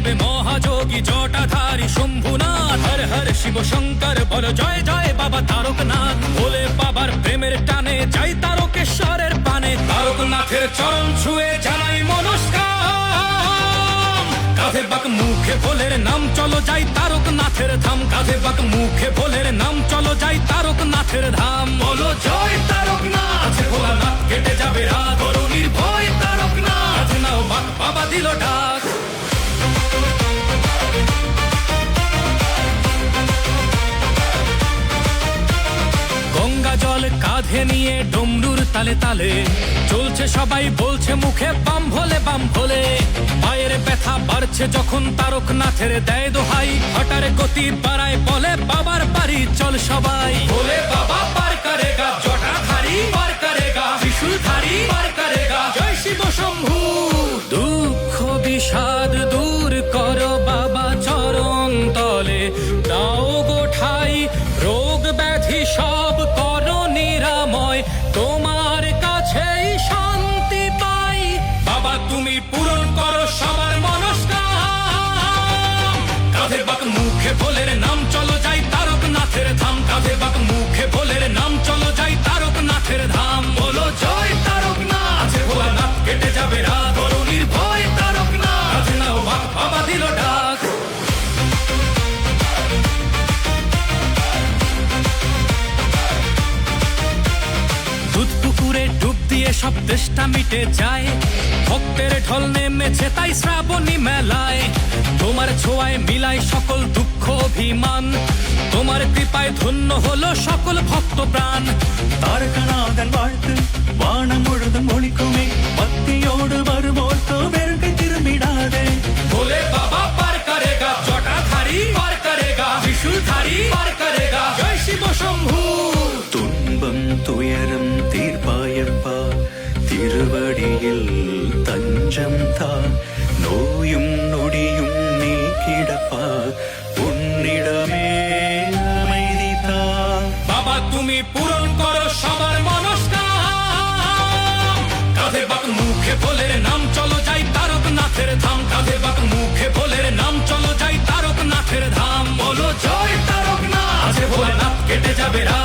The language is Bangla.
দেবে মহাযোগী জটাধারী শম্ভুনাথ। হর হর শিব শঙ্কর বল জয় জয় বাবা তারকনাথ। ভোলে বাবার প্রেমের টানে যাই তারকেশ্বরের পানে। তারকনাথের চরণ ছুঁয়ে জানাই নমস্কার। কাঁধে বাক মুখে ভোলের নাম চলো যাই তারকনাথের ধাম। কাঁধে বাক মুখে ভোলের নাম চলো যাই তারকনাথের ধাম। বলো জয় তারকনাথ। ভোলানাথ কেটে যাবে রাত, করো নির্ভয় তারকনাথ। নাও বাক বাবা দিল ডাক। গঙ্গা জল কাঁধে নিয়ে ডমরুর তালে তালে চলছে সবাই, বলছে মুখে বাম ভোলে বাম ভোলে। পায়ের ব্যথা বাড়ছে যখন তারকনাথের দেয় দোহাই। হঠাৎ গতি বাড়ায় বলে বাবার বাড়ি চল সবাই। ভোলে বাবা পার করেগা, জটাধারী পার করেগা, ত্রিশূলধারী পার করেগা। জয় শিব শম্ভু। দুঃখ বিষাদ দূর করো বাবা চরণ তলে। দাও গো ঠাই রোগ ব্যাধি সব করো নিরাময়। তোমার কাছেই শান্তি পাই বাবা, তুমি পূরণ করো সবার মনস্কাম। কাঁধে বাক মুখে ভোলের নাম চলো যাই তারকনাথের ধাম। কাঁধে বাক মুখে ভোলের নাম চলো যাই তারকনাথের ধাম। বলো জয় তারকনাথ। ভোলানাথ কেটে যাবে রাত, করো নির্ভয় তারকনাথ। নাও বাক বাবা দিল ডাক। দুধ পুকুরে ডুব দিয়ে সব তেষ্টা মিটে যায়। ভক্তের ঢল নেমেছে তাই শ্রাবণী মেলায়। তোমার ছোঁয়ায় মিলায় সকল দুঃখ অভিমান। তোমার কৃপায় ধন্য হলো সকল ভক্ত প্রাণ। താരകനാഥൻ വാഴ്ത്ത് വാണം മുഴുതും ഒളിക്കുമേ. ഭക്തിയോട് വരുമോർത്തോ വെറുതെ തിരുമിടാതെ. भोले बाबा पार करेगा, जटाधारी पार करेगा, त्रिशूलधारी पार करेगा। जय शिव शंभू। തുன்பം തുയരം തീർപ്പായപ്പ തിരുവടിയിൽ തഞ്ചം താ. നോയും നൊടിയും നീ കിടപ്പ ഉന്നിടമേ அமைதி தா. বাবা তুমি পূরণ করো সবার মনস্কাম। কাঁধে বাক মুখে ভোলের নাম চলো যাই তারকনাথের ধাম। কাঁধে বাক মুখে ভোলের নাম চলো যাই তারকনাথের ধাম। বলো জয় তারকনাথ। ভোলানাথ কেটে যাবে রাত,